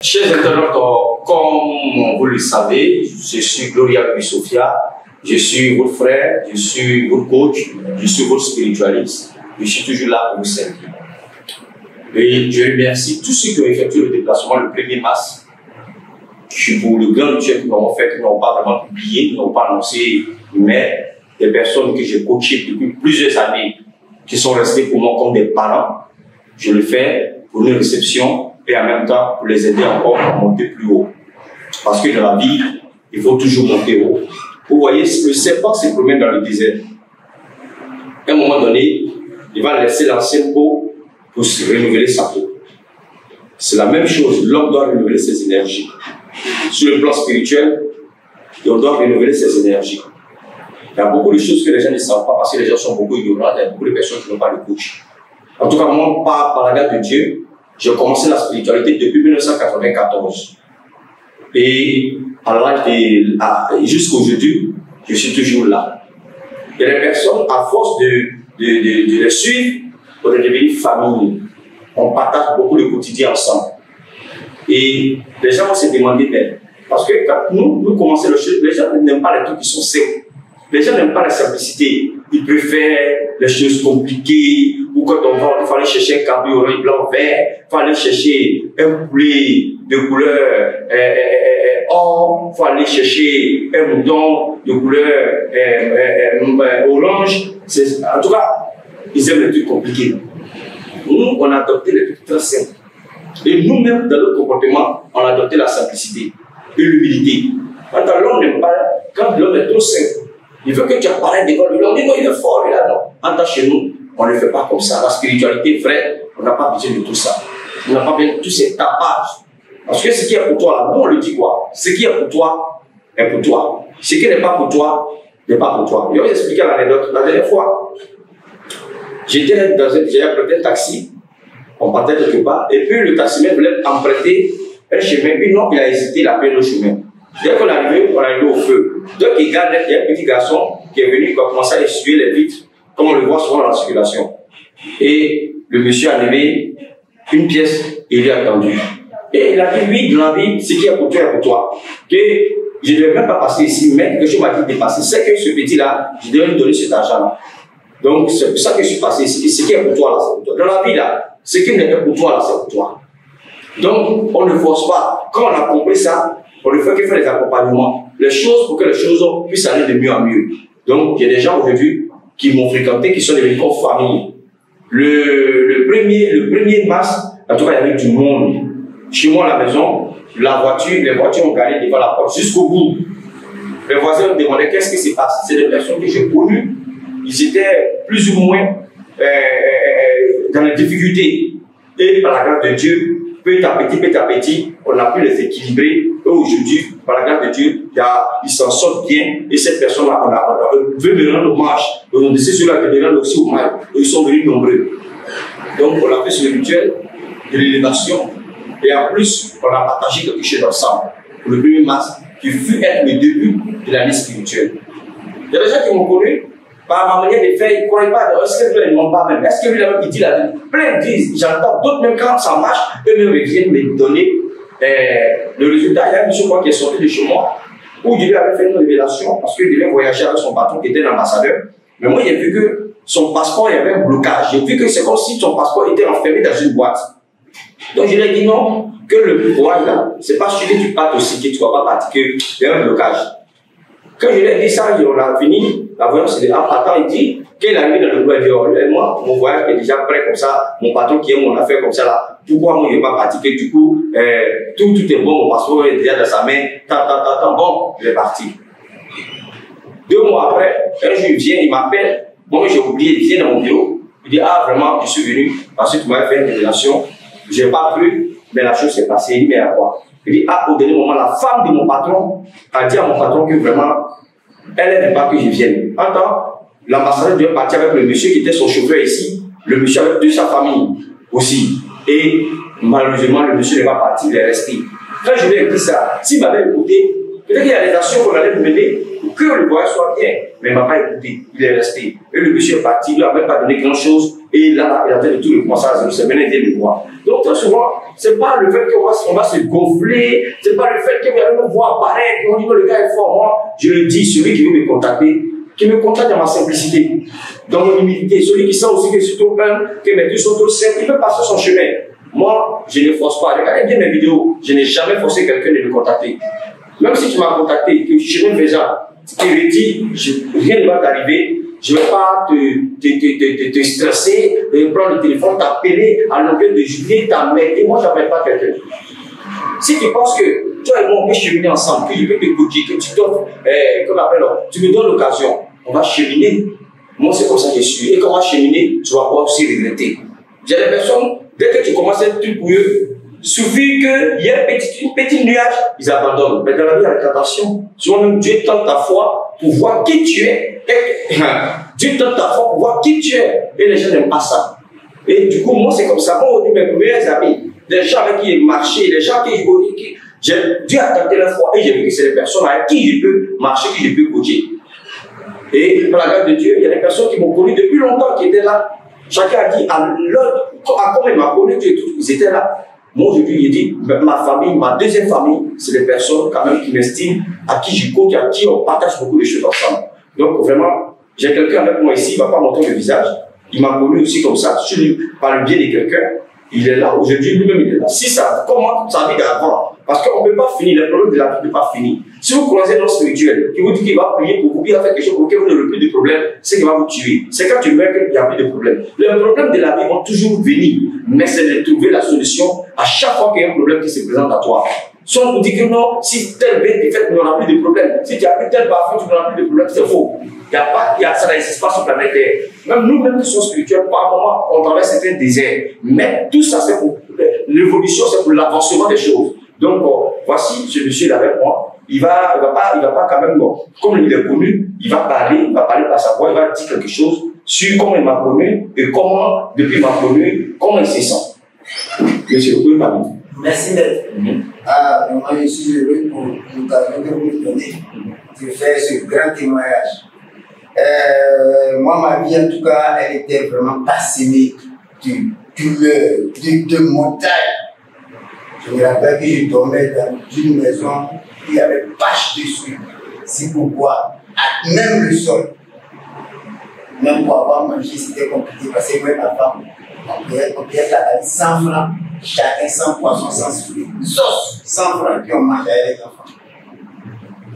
Chers internautes, comme vous le savez, je suis Gloria Sophia, je suis votre frère, je suis votre coach, je suis votre spiritualiste, je suis toujours là pour vous servir. Et je remercie tous ceux qui ont effectué le déplacement le 1er mars. Pour le grand rituel qu'ils n'ont fait, qui n'ont pas vraiment publié, qui n'ont pas annoncé, mais des personnes que j'ai coachées depuis plusieurs années, qui sont restées pour moi comme des parents, je le fais pour une réception et en même temps pour les aider encore à monter plus haut. Parce que dans la vie, il faut toujours monter haut. Vous voyez, le serpent se promène dans le désert. À un moment donné, il va laisser l'ancienne peau pour se renouveler sa peau. C'est la même chose, l'homme doit renouveler ses énergies. Sur le plan spirituel, on doit renouveler ses énergies. Il y a beaucoup de choses que les gens ne savent pas parce que les gens sont beaucoup ignorants, il y a beaucoup de personnes qui n'ont pas le coach. En tout cas, moi, par la grâce de Dieu, j'ai commencé la spiritualité depuis 1994. Et à l'âge de jusqu'à aujourd'hui, je suis toujours là. Il y a des personnes, à force de les suivre, on est devenu famille. On partage beaucoup de quotidien ensemble. Et les gens vont se demander, mais parce que quand nous commençons le choses, les gens n'aiment pas les trucs qui sont simples. Les gens n'aiment pas la simplicité. Ils préfèrent les choses compliquées. Ou quand on va, il fallait chercher un cabillaud orange, blanc, vert. Il fallait chercher un poulet de couleur or. Il fallait chercher un mouton de couleur orange. En tout cas, ils aiment les trucs compliqués. Nous, on a adopté les trucs très simples. Et nous-mêmes, dans notre comportement, on a adopté la simplicité et l'humilité. Quand l'homme n'aime pas, quand l'homme est trop simple, il veut que tu apparaisses devant lui. On dit non, il est fort, il est là, non. En tant que chez nous, on ne le fait pas comme ça. La spiritualité vraie, on n'a pas besoin de tout ça. On n'a pas besoin de tous ces tapages. Parce que ce qui est pour toi, là, nous on le dit quoi? Ce qui est pour toi, est pour toi. Ce qui n'est pas pour toi, n'est pas pour toi. Je vais vous expliquer l'anecdote. La dernière fois, j'étais j'ai apprêté un taxi. On partait quelque part, et puis le taximètre voulait emprunter un chemin, puis non, il a hésité, il a pris le chemin. Dès qu'on est arrivé, on est arrivé au feu. Donc il y a un petit garçon qui est venu, qui a commencé à essuyer les vitres, comme on le voit souvent dans la circulation. Et le monsieur a levé une pièce, et il est attendu. Et il a dit, oui, dans la vie, ce qui est pour toi est pour toi. Que je ne devais même pas passer ici, mais que je m'a dit de passer. C'est que ce petit-là, je devais lui donner cet argent-là. Donc c'est pour ça que je suis passé ici. Et ce qui est pour toi, là, c'est pour toi. Dans la vie, là, ce qui n'est pas pour toi, là, c'est pour toi. Donc, on ne force pas. Quand on a compris ça, on ne fait que faire des accompagnements. Les choses pour que les choses puissent aller de mieux en mieux. Donc, il y a des gens aujourd'hui qui m'ont fréquenté, qui sont devenus comme famille. Le 1er mars, en tout cas, il y avait du monde. Chez moi, à la maison, les voitures ont garé devant la porte jusqu'au bout. Les voisins me demandaient qu'est-ce qui se passe. C'est des personnes que j'ai connues. Ils étaient plus ou moins dans les difficultés. Et par la grâce de Dieu, petit à petit, on a pu les équilibrer. Et aujourd'hui, par la grâce de Dieu, ils s'en sortent bien. Et cette personne-là, on veut me rendre hommage. On décide ceux-là de me rendre aussi hommage. Et ils sont venus nombreux. Donc, on a fait ce rituel de l'élévation. Et en plus, on a partagé quelque chose ensemble. Pour le 1er mars, qui fut être le début de l'année spirituelle. Il y a des gens qui m'ont connu. Par ma manière de faire, ils ne croient pas. Est-ce que lui, ils ne m'ont pas même? Est-ce que lui, il dit la vie? Plein disent, j'entends d'autres, même quand ça marche, eux-mêmes viennent me donner le résultat. Il y a un monsieur qui est sorti de chez moi, où il lui avait fait une révélation, parce qu'il devait voyager avec son patron qui était l'ambassadeur. Mais moi, j'ai vu que son passeport, il y avait un blocage. J'ai vu que c'est comme si son passeport était enfermé dans une boîte. Donc, je lui ai dit non, que le voyage là, c'est pas celui que tu partes aussi, que tu ne vas pas partir, qu'il y a un blocage. Quand je lui ai dit ça, on a fini, la voyance, c'est attends, il dit, qu'il est arrivé dans le bois, il dit, oh, moi, mon voyage est déjà prêt comme ça, mon patron qui aime mon affaire comme ça là, pourquoi moi je ne vais pas partir, que du coup, tout est bon, mon passeport est déjà dans sa main, bon, je vais partir. 2 mois après, un jour il vient, il m'appelle, moi j'ai oublié, il vient dans mon bureau, il dit, ah vraiment, je suis venu, parce que tu m'avais fait une révélation, je n'ai pas cru, mais la chose s'est passée, il dit, mais à quoi? Il dit, ah, au dernier moment, la femme de mon patron a dit à mon patron que vraiment, elle n'est pas que je vienne. En temps, l'ambassadeur devait partir avec le monsieur qui était son chauffeur ici. Le monsieur avec toute sa famille aussi. Et malheureusement, le monsieur n'est pas parti, il est resté. Quand je lui ai dit ça, s'il m'avait écouté, peut-être qu'il y a des actions qu'on allait mener pour que le voyage soit bien. Mais il ne m'a pas écouté, il est resté. Et le monsieur est parti, il ne lui a même pas donné grand-chose. Et là, il a fait de tout le commencer à se mener dès le mois. Donc très souvent, c'est pas le fait qu'on va se gonfler, c'est pas le fait qu'on va nous voir apparaître, on dit que le gars est fort. Moi, je le dis, celui qui veut me contacter, qui me contacte dans ma simplicité, dans mon humilité, celui qui sent aussi que je suis trop humble, que mes dieux sont trop simples, il peut passer son chemin. Moi, je ne force pas. Regardez bien mes vidéos, je n'ai jamais forcé quelqu'un de me contacter. Même si tu m'as contacté, que chemin faisant, tu me dis, rien ne va t'arriver, je ne vais pas te stresser, prendre le téléphone, t'appeler à longueur de journée, t'emmerder. Moi, je n'appelle pas quelqu'un. Si tu penses que toi et moi, on peut cheminer ensemble, que je peux te coacher, que tu t'offres, tu me donnes l'occasion, on va cheminer. Moi, c'est comme ça que je suis. Et quand on va cheminer, tu vas pouvoir aussi regretter. J'ai des personnes, dès que tu commences à être tout bouilleux, suffit qu'il y ait un petit nuage, ils abandonnent. Mais dans la vie, avec attention, souvent même Dieu tente ta foi pour voir qui tu es. Dieu tente ta foi pour voir qui tu es. Et les gens n'aiment pas ça. Et du coup, moi, c'est comme ça. Moi, mes meilleurs amis, les gens avec qui j'ai marché, les gens qui Dieu a tenté leur foi et j'ai vu que c'est des personnes avec qui je peux marcher, qui je peux coacher. Et par la grâce de Dieu, il y a des personnes qui m'ont connu depuis longtemps, qui étaient là. Chacun a dit à comment il m'a connu, ils étaient là. Moi, aujourd'hui, il dit, ma famille, ma deuxième famille, c'est des personnes quand même qui m'estiment, à qui je coach, à qui on partage beaucoup de choses ensemble. Donc, vraiment, j'ai quelqu'un avec moi ici, il ne va pas montrer le visage. Il m'a connu aussi comme ça, par le biais de quelqu'un. Il est là, aujourd'hui, lui-même, il est là. Si ça commence, ça vient d'avant. Parce qu'on ne peut pas finir, les problèmes de la vie ne peuvent pas finir. Si vous croisez un homme spirituel qui vous dit qu'il va prier pour vous, il va faire quelque chose pour lequel vous n'aurez plus de problème, c'est qu'il va vous tuer. C'est quand tu meurs qu'il n'y a plus de problème. Les problèmes de la vie vont toujours venir, mais c'est de trouver la solution à chaque fois qu'il y a un problème qui se présente à toi. Soit on vous dit que non, si telle bête est faite, tu n'auras plus de problème. Si tu as pris tel parfum, tu n'auras plus de problème, c'est faux. Ça n'existe pas sur la planète Terre. Même nous-mêmes qui sommes spirituels, par moment, on traverse certains déserts. Mais tout ça, c'est pour l'évolution, c'est pour l'avancement des choses. Donc, voici ce monsieur-là avec moi. Il va pas quand même, comme il est connu, il va parler par sa voix, il va dire quelque chose sur comment il m'a connu et comment, depuis qu'il m'a connu, comment il se sent. Monsieur, vous pouvez parler. Merci d'être. Moi, je suis heureux pour l'occasion que vous me donnez de faire ce grand témoignage. Moi, ma vie, en tout cas, elle était vraiment passionnée de montagne. Je me rappelle que je dormais dans une maison où il y avait bâche dessus. C'est pourquoi, même le sol, même pour avoir mangé, c'était compliqué parce que moi et ma femme, on payait la 100 francs, chacun 100 poissons, 100 fruits, sauce, 100 francs, puis on mangeait avec les enfants.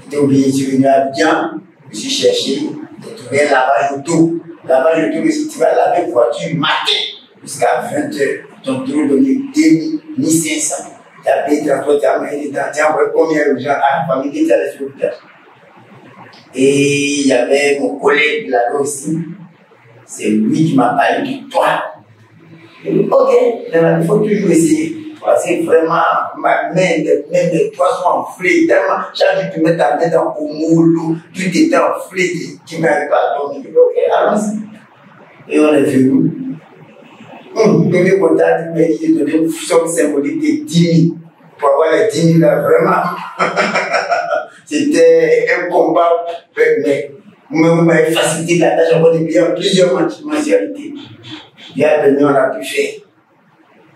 J'étais obligé, je suis venu à Abidjan, je me suis cherché, j'ai trouvé un lavage auto. Lavage auto, si tu vas laver une voiture matin jusqu'à 20h, ton tour donné 2500. Tu as payé transport, tu as envoyé combien de gens à la famille qui était allée sur le terrain. Et il y avait mon collègue là-bas aussi. C'est lui qui m'a parlé de toi. Ok, il faut toujours essayer. Parce que vraiment, ma main, les doigts sont enflés. Tellement, chaque jour tu mets ta main dans le moule, tout est enflé, tu n'arrives pas à dormir. Ok, allons-y. Et on est venu. Premier contact, il m'a dit de donner une somme symbolique de 10 000. Pour avoir les 10 000 là, vraiment. C'était un combat, mais vous m'avez facilité la tâche encore depuis plusieurs mensualités. Bien venu, on a pu faire.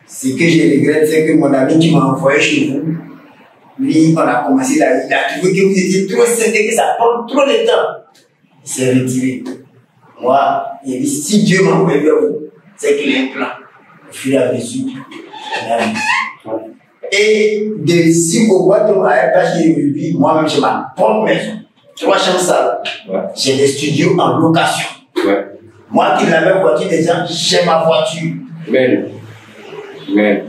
Ce que je regrette, c'est que mon ami qui m'a envoyé chez vous, lui, on a commencé la vie, il a trouvé que vous étiez trop sérieux, que ça prend trop de temps. Il s'est retiré. Moi, il dit, si Dieu m'a envoyé vers vous, c'est qu'il a un plan. Au fur et à mesure, et de ici au Guadeloupe à Apache, moi-même, j'ai ma propre maison. 3 chambres salles. J'ai des studios en location. Ouais. Moi qui n'avais pas voiture des gens, j'ai ma voiture. Mais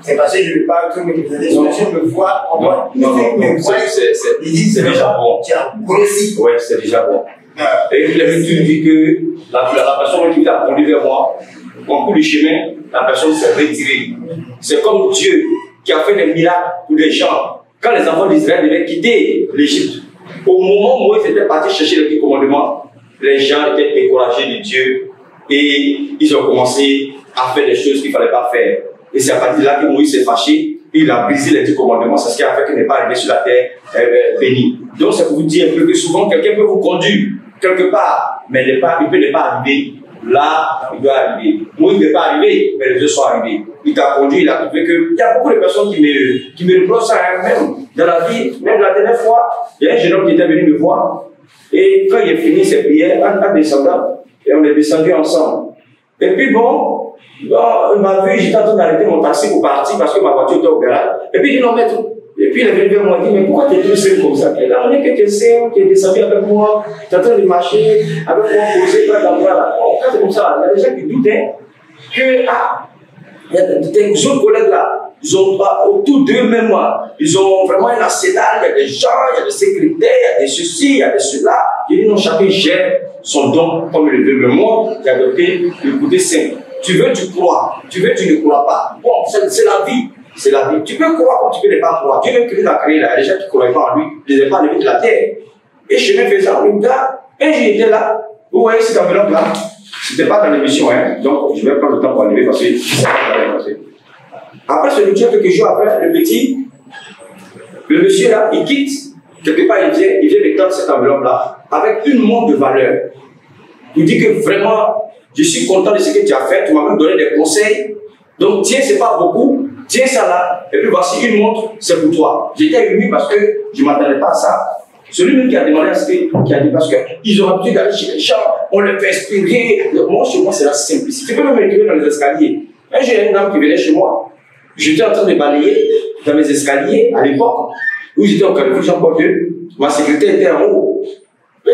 c'est parce que je ne veux pas que mes solutions me voient. Non, c'est déjà bon. Tu as grossi. Oui, c'est déjà bon. Et tu dis que la personne qui t'a conduit vers moi, en cours du chemin, la personne s'est retirée. C'est comme Dieu qui a fait des miracles pour les gens. Quand les enfants d'Israël devaient quitter l'Égypte, au moment où Moïse était parti chercher le 10 commandements, les gens étaient découragés de Dieu et ils ont commencé à faire des choses qu'il ne fallait pas faire. Et c'est à partir de là que Moïse s'est fâché, il a brisé les 10 commandements, c'est ce qui a fait qu'il n'est pas arrivé sur la terre bénie. Donc c'est pour vous dire un peu que souvent quelqu'un peut vous conduire quelque part, mais il peut ne pas arriver là où il doit arriver. Moïse n'est pas arrivé, mais les deux sont arrivés. il t'a conduit, il a trouvé que. Il y a beaucoup de personnes qui me reprochent ça, hein, même dans la vie, même la dernière fois, il y a un jeune homme qui était venu me voir, et quand il a fini ses prières, en descendant, et on est descendu ensemble. Et puis bon, il m'a vu, j'étais en train d'arrêter mon taxi pour partir parce que ma voiture était au garage. Et puis il dit non, maître. Et puis il est venu vers moi et dit, mais pourquoi tu es tout comme ça? Il a dit que tu es seul, tu es descendu avec moi, tu es en train de marcher avec moi, poser, prendre la voie là. Bon, quand c'est comme ça, il y a des gens qui doutent que, il y a des autres collègues là, ils ont autour d'eux-mêmes, ils ont vraiment un arsenal, il y a des gens, il y a des sécurités, il y a des ceci, il y a des cela. J'ai dit non, chacun gère son don comme il le veut. Mais moi, j'ai adopté le côté simple. Tu veux, tu crois. Tu veux, tu ne crois pas. Bon, c'est la vie. C'est la vie. Tu peux croire comme tu peux ne pas croire. Dieu même Christ a créé là. Les gens qui ne croyaient pas en lui, ils ne les pas lever de la terre. Et chemin faisant, le gars, un jour il était là. Vous voyez cette enveloppe là? C'était pas dans l'émission, hein. Donc je vais prendre le temps pour enlever parce que ça va passer. Après ce rituel, quelques jours après, le monsieur là, il quitte. Quelque part, il vient de tendre cette enveloppe là avec une montre de valeur. Il dit que vraiment, je suis content de ce que tu as fait. Tu m'as même donné des conseils. Donc tiens, c'est pas beaucoup. Tiens ça là, et puis voici une montre, c'est pour toi. J'étais ému parce que je ne m'attendais pas à ça. Celui-même qui a demandé à ce qui a dit parce qu'ils ont l'habitude d'aller chez les gens, on les fait exprimer. Moi, chez moi, c'est la simplicité. Tu peux même m'écrire dans les escaliers. J'ai une dame qui venait chez moi. J'étais en train de balayer dans mes escaliers à l'époque où j'étais au Californie, encore que ma secrétaire était en haut. Et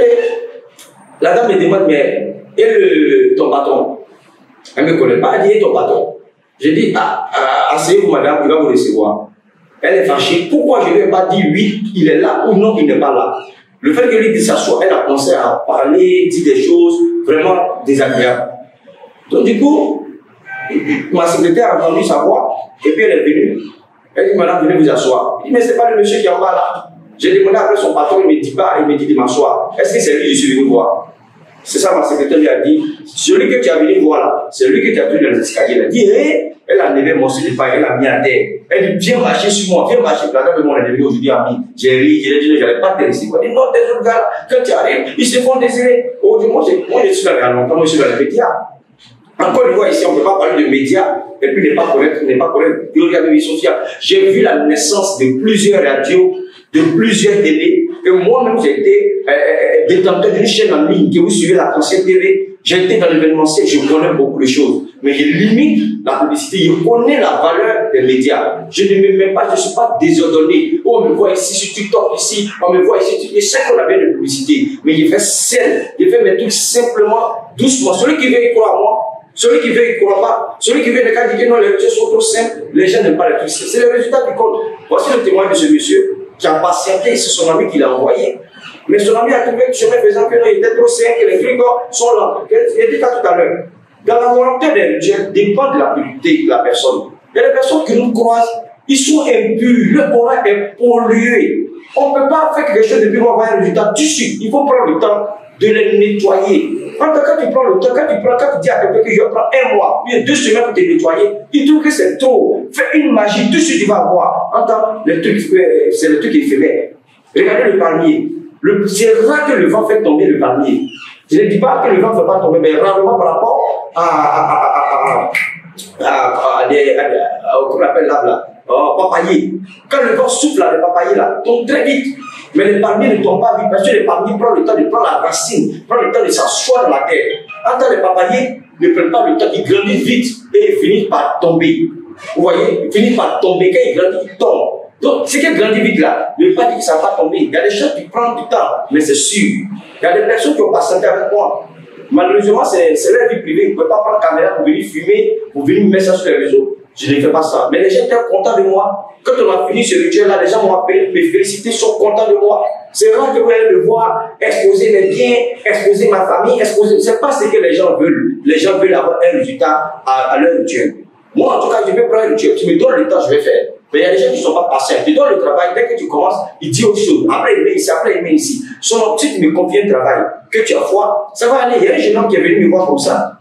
la dame me demande, mais ton patron? Elle ne me connaît pas, elle dit, ton patron? J'ai dit, asseyez-vous madame, il va vous recevoir. Elle est fâchée. Pourquoi je ne lui ai pas dit oui, il est là ou non, il n'est pas là? Le fait que lui dise s'asseoir, elle a commencé à parler, dire des choses vraiment désagréables. Donc du coup, ma secrétaire a entendu sa voix et puis elle est venue. Elle dit, madame, venez vous asseoir. Il dit, mais ce n'est pas le monsieur qui est en bas là. J'ai demandé après son patron, il ne me dit pas, il me dit de m'asseoir. Est-ce que c'est lui que je suis venu voir? C'est ça, ma secrétaire lui a dit. Celui que tu as venu voir là, c'est lui que tu as pris dans les escaliers. Elle a dit, hé, elle a levé mon slip, elle l'a mis à terre. Elle dit, viens marcher sur moi, viens marcher. La dame de moi, elle est devenue aujourd'hui amie. J'ai ri, je lui ai dit, je n'allais pas te laisser. Elle dit, non, des autres gars, quand tu arrives, ils se font désirer. Aujourd'hui, moi, je suis là, longtemps, moi, je suis dans les médias. Encore une fois, ici, on ne peut pas parler de médias et puis ne pas connaître Gloria Baby Sophia. J'ai vu la naissance de plusieurs radios, de plusieurs télés. Et moi-même, j'ai été détenteur d'une chaîne en ligne que vous suivez, la Conscience TV. J'ai été dans l'événementiel, je connais beaucoup de choses. Mais je limite la publicité, je connais la valeur des médias. Je ne me mets pas, je ne suis pas désordonné. Oh, on me voit ici sur TikTok, ici, on me voit ici. Je sais qu'on a bien de publicité, mais je fais seul. Je fais mes trucs simplement, doucement. Celui qui veut y croire à moi, celui qui veut y croire pas, celui qui veut ne pas dire que non, les résultats sont trop simples, les gens n'aiment pas les trucs. C'est les résultats qui comptent. Voici le témoin de ce monsieur qui a patienté, c'est son ami qui l'a envoyé. Mais son ami a trouvé le chemin faisant que non, il était trop simple, que les frigos sont là. Il dit ça tout à l'heure. Dans la volonté des rituels dépend de la pureté de la personne. Il y a des personnes qui nous croisent, ils sont impurs, le aura est pollué. On ne peut pas faire quelque chose de plus pour avoir un résultat tout de suite. Il faut prendre le temps de les nettoyer. Quand tu prends le temps, quand tu dis à quelqu'un que je prends un mois, puis 2 semaines pour te nettoyer, il trouve que c'est trop. Fais une magie, tout de suite il va voir. Entends, c'est le truc éphémère. Regardez le palmier. C'est rare que le vent fait tomber le palmier. Je ne dis pas que le vent ne fait pas tomber, mais rarement par rapport comment on appelle là, papayer. Quand le vent souffle là, le papayer là, tombe très vite. Mais les palmiers ne tombent pas vite parce que les palmiers prennent le temps de prendre la racine, prennent le temps de s'asseoir dans la terre. Attends, les papayers ne prennent pas le temps, ils grandissent vite et ils finissent par tomber. Vous voyez, ils finissent par tomber. Quand ils grandissent, ils tombent. Donc, ce qui grandit vite là, ne veut pas dire que ça va pas tomber. Il y a des gens qui prennent du temps, mais c'est sûr. Il y a des personnes qui ont patienté avec moi. Malheureusement, c'est leur vie privée. Ils ne peuvent pas prendre la caméra pour venir filmer, pour venir mettre ça sur les réseaux. Je ne fais pas ça. Mais les gens étaient contents de moi. Quand on a fini ce rituel-là, les gens m'ont appelé, me féliciter, sont contents de moi. C'est rare que vous allez me voir exposer mes biens, exposer ma famille, exposer. Ce n'est pas ce que les gens veulent. Les gens veulent avoir un résultat à leur rituel. Moi, en tout cas, je vais prendre un rituel. Tu me donnes le temps, je vais faire. Mais il y a des gens qui ne sont pas patients. Tu donnes le travail, dès que tu commences, il dit autre chose. Après, il met ici, après, il met ici. Si tu me confies un travail, que tu as foi, ça va aller. Il y a un jeune homme qui est venu me voir comme ça,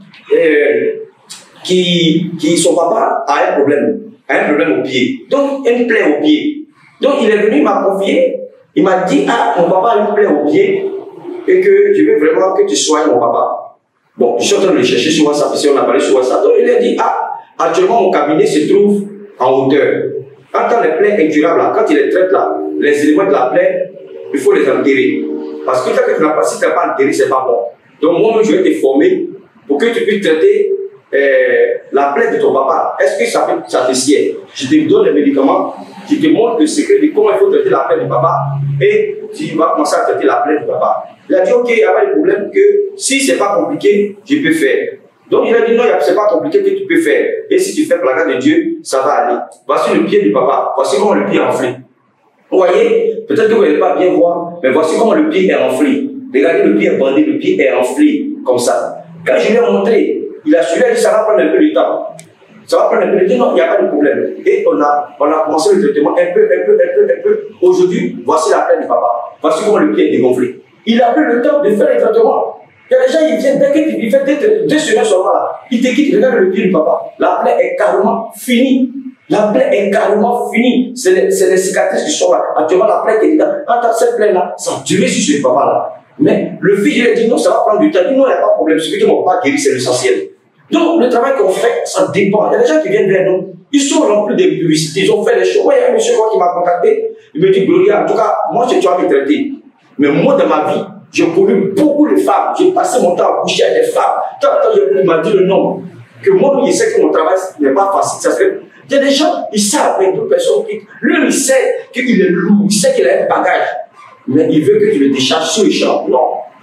son papa a un problème au pied. Donc, une plaie au pied. Donc, il est venu, il m'a confié, il m'a dit, mon papa a une plaie au pied, et que je veux vraiment que tu soignes mon papa. Bon, je suis en train de le chercher sur WhatsApp, ici on a parlé sur WhatsApp. Donc, il a dit, Actuellement, mon cabinet se trouve en hauteur. Quand les plaies incurables, là, quand il les traite là, les éléments de la plaie, il faut les enterrer. Parce que si tu n'as pas enterré, c'est pas bon. Donc moi, je vais te former pour que tu puisses traiter la plaie de ton papa. Est-ce que ça te sied? Je te donne les médicaments, je te montre le secret de comment il faut traiter la plaie de papa et tu vas commencer à traiter la plaie de papa. Il a dit ok, il n'y a pas de problème que si c'est pas compliqué, je peux faire. Donc il a dit non, c'est pas compliqué que tu peux faire. Et si tu fais par la grâce de Dieu, ça va aller. Voici le pied du papa, voici comment le pied est enflé. Vous voyez, peut-être que vous n'allez pas bien voir, mais voici comment le pied est enflé. Regardez, le pied est bandé, le pied est enflé, comme ça. Quand je lui ai montré, il a suivi, il a dit ça va prendre un peu de temps. Ça va prendre un peu de temps, non, il n'y a pas de problème. Et on a commencé le traitement un peu. Aujourd'hui, voici la plaie du papa. Voici comment le pied est dégonflé. Il a pris le temps de faire les traitements. Il y a des gens, ils viennent, dès qu'il fait 2 semaines seulement là, ils te quittent, regarde le pied du papa. La plaie est carrément finie. La plaie est carrément finie. C'est les cicatrices qui sont là. Actuellement, la plaie qui est dedans. Quand cette plaie-là, ça a duré sur ce papa-là. Mais le fils, il a dit non, ça va prendre du temps. Il dit non, il n'y a pas de problème. Ce que mon papa guérit, c'est l'essentiel. Donc, le travail qu'on fait, ça dépend. Il y a des gens qui viennent vers nous. Ils sont remplis de publicités. Ils ont fait des choses. Il y a un monsieur qui m'a contacté. Il me dit, Gloria, en tout cas, moi, tu vas me traiter. Mais moi, dans ma vie, j'ai connu beaucoup de femmes. J'ai passé mon temps à coucher avec des femmes. Quand il m'a dit le nom, que moi, il sait que mon travail n'est pas facile. Ça serait... Il y a des gens, ils savent avec d'autres personnes. Lui, il sait qu'il est lourd. Il sait qu'il a un bagage. Mais il veut que tu le décharges sur le champ. Non.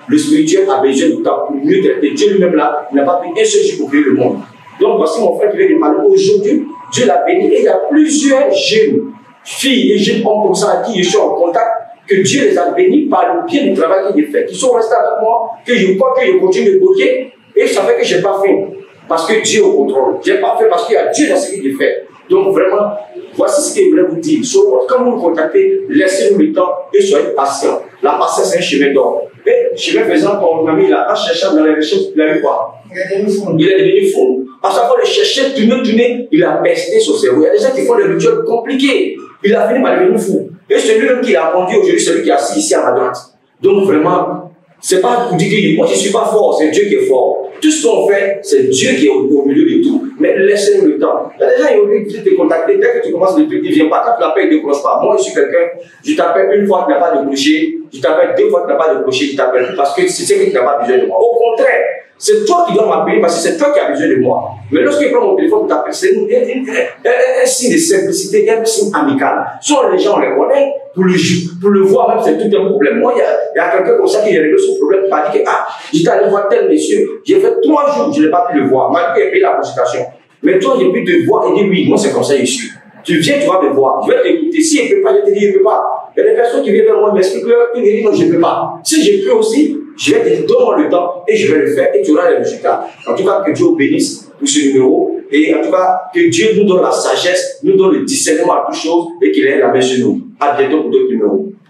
Le spirituel a besoin de temps pour mieux traiter. Dieu lui-même là, il n'a pas pris un seul jour pour créer le monde. Donc voici mon frère qui vient de parler. Aujourd'hui, Dieu l'a béni. Et il y a plusieurs jeunes filles et jeunes hommes comme ça à qui je suis en contact, que Dieu les a bénis par le bien du travail qu'il a fait. Qui sont restés avec moi, que je crois que je continue de bloquer. Et ça fait que je n'ai pas fait. Parce que Dieu est au contrôle. Je n'ai pas fait parce qu'il y a Dieu dans ce qu'il fait. Donc vraiment, voici ce que je voulais vous dire. Quand vous me contactez, laissez-nous le temps et soyez patient. La patience, c'est un chemin d'or. Et chemin faisant, mon ami, là, en cherchant dans les recherches, il a eu quoi? Il est devenu fou. À chaque fois, le chercher, tourner, il a pesté son cerveau. Il y a des gens qui font des rituels compliqués. Il a fini par devenir fou. Et celui-même qui a conduit aujourd'hui, celui qui est assis ici à ma droite. Donc vraiment, c'est pas pour dire que moi je ne suis pas fort, c'est Dieu qui est fort. Tout ce qu'on fait, c'est Dieu qui est au milieu de tout. Mais laissez-nous le temps. Il y a des gens qui ont oublié de te contacter. Dès que tu commences le truc, il ne vient pas. Quand tu l'appelles, il ne décroche pas. Moi, je suis quelqu'un, je t'appelle une fois, tu n'as pas décroché. Je t'appelle 2 fois, tu n'as pas décroché. Je t'appelle parce que c'est que tu n'as pas besoin de moi. Au contraire, c'est toi qui dois m'appeler parce que c'est toi qui as besoin de moi. Mais lorsqu'il prend mon téléphone, tu t'appelles, c'est un signe de simplicité, un signe amical. Soit les gens, on les connaît, pour le voir même, c'est tout un problème. Moi, il y a quelqu'un comme ça qui a réglé son problème, il m'a dit que, j'étais allé voir tel monsieur, j'ai fait 3 jours, je n'ai pas pu le voir, malgré qu'il ait payé la consultation. Mais toi, j'ai pu te voir et dire oui, moi c'est comme ça, je suis. Tu viens, tu vas me voir, je vais t'écouter. Si je ne peux pas, je te dis, je ne peux pas. Il y a des personnes qui viennent vers moi, m'expliquent, ils me disent non, je ne peux pas. Si je peux aussi, je vais te dire, donne-moi le temps et je vais le faire et tu auras les résultats. En tout cas, que Dieu bénisse pour ce numéro et en tout cas, que Dieu nous donne la sagesse, nous donne le discernement à toutes choses et qu'il ait la main sur nous. À bientôt pour d'autres numéros.